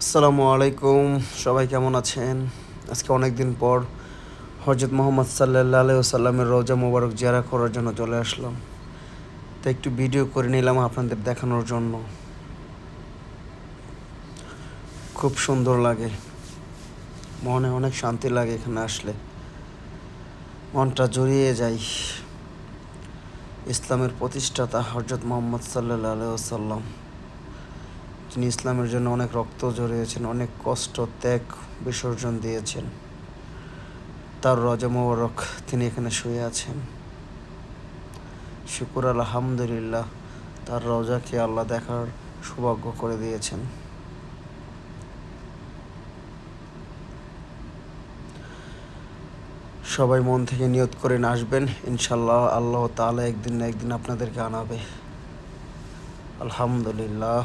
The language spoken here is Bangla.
আসসালামু আলাইকুম, সবাই কেমন আছেন? আজকে অনেক দিন পর হজরত মোহাম্মদ সাল্লাল্লাহু আলাইহি ওয়াসাল্লামের রওজা মোবারক জিয়ারত করার জন্য চলে আসলাম। তাই একটু ভিডিও করে নিলাম আপনাদের দেখানোর জন্য। খুব সুন্দর লাগে, মনে অনেক শান্তি লাগে এখানে আসলে, মনটা জড়িয়ে যায়। ইসলামের প্রতিষ্ঠাতা হজরত মোহাম্মদ সাল্লাল্লাহু আলাইহি ওয়াসাল্লাম, তিনি ইসলামের জন্য অনেক রক্ত ঝরিয়েছেন, অনেক কষ্ট ত্যাগ বিসর্জন দিয়েছেন। তার রওজা মোবারক, তিনি এখানে শুয়ে আছেন। শুকুর আলহামদুলিল্লাহ, তার রওজাকে আল্লাহ দেখার সৌভাগ্য করে দিয়েছেন। সবাই মন থেকে নিয়ত করেন আসবেন, ইনশাল্লাহ আল্লাহ তাআলা একদিন না একদিন আপনাদেরকে আনাবে। আলহামদুলিল্লাহ।